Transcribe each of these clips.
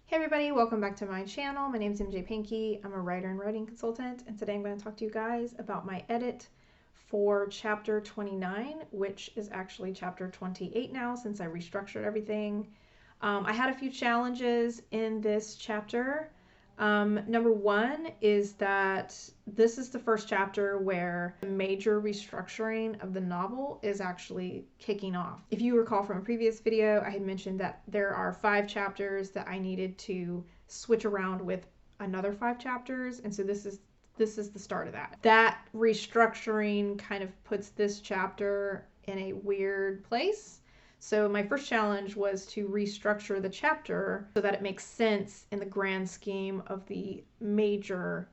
Hey everybody, welcome back to my channel. My name is MJ Pinky. I'm a writer and writing consultant, and today I'm going to talk to you guys about my edit for chapter 29, which is actually chapter 28 now since I restructured everything. I had a few challenges in this chapter. Number one is that this is the first chapter where the major restructuring of the novel is actually kicking off. If you recall from a previous video, I had mentioned that there are 5 chapters that I needed to switch around with another 5 chapters, and so this is the start of that. That restructuring kind of puts this chapter in a weird place. So my first challenge was to restructure the chapter so that it makes sense in the grand scheme of the major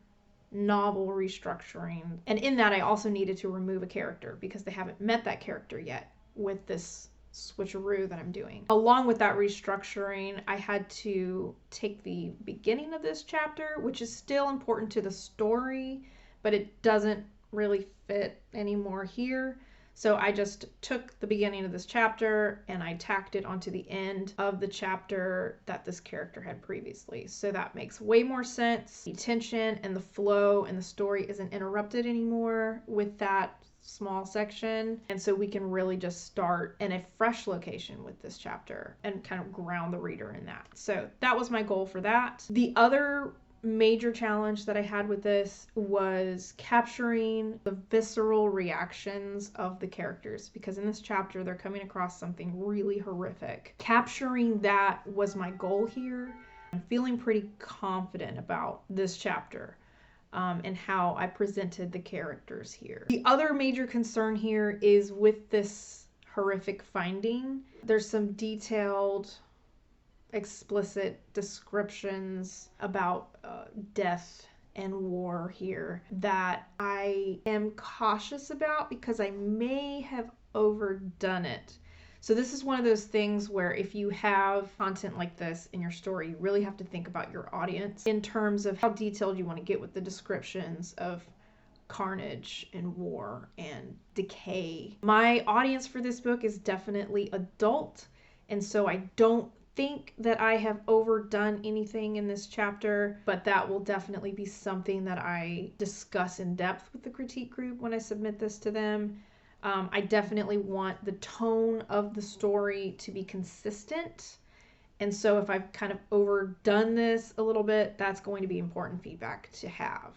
novel restructuring. And in that, I also needed to remove a character because they haven't met that character yet with this switcheroo that I'm doing. Along with that restructuring, I had to take the beginning of this chapter, which is still important to the story, but it doesn't really fit anymore here. So I just took the beginning of this chapter and I tacked it onto the end of the chapter that this character had previously. So that makes way more sense. The tension and the flow and the story isn't interrupted anymore with that small section. And so we can really just start in a fresh location with this chapter and kind of ground the reader in that. So that was my goal for that. The other major challenge that I had with this was capturing the visceral reactions of the characters, because in this chapter they're coming across something really horrific. Capturing that was my goal here. I'm feeling pretty confident about this chapter and how I presented the characters here. The other major concern here is with this horrific finding. There's some detailed explicit descriptions about death and war here that I am cautious about because I may have overdone it. So this is one of those things where if you have content like this in your story, you really have to think about your audience in terms of how detailed you want to get with the descriptions of carnage and war and decay. My audience for this book is definitely adult, and so I don't think that I have overdone anything in this chapter, but that will definitely be something that I discuss in depth with the critique group when I submit this to them. I definitely want the tone of the story to be consistent, and so if I've kind of overdone this a little bit, that's going to be important feedback to have.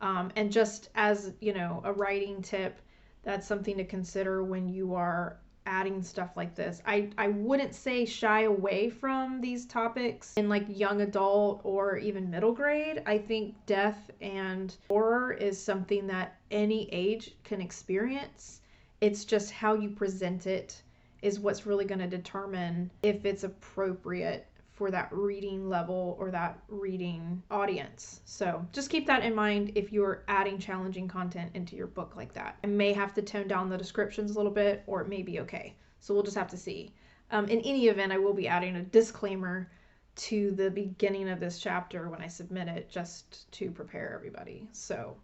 And just as, you know, a writing tip, that's something to consider when you are adding stuff like this. I wouldn't say shy away from these topics in like young adult or even middle grade. I think death and horror is something that any age can experience. It's just how you present it is what's really going to determine if it's appropriate for that reading level or that reading audience. So just keep that in mind if you're adding challenging content into your book like that. I may have to tone down the descriptions a little bit, or it may be okay. So we'll just have to see. In any event, I will be adding a disclaimer to the beginning of this chapter when I submit it, just to prepare everybody. So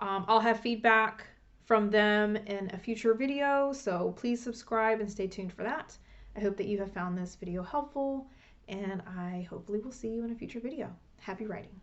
I'll have feedback from them in a future video, so please subscribe and stay tuned for that. I hope that you have found this video helpful, and I hopefully will see you in a future video. Happy writing.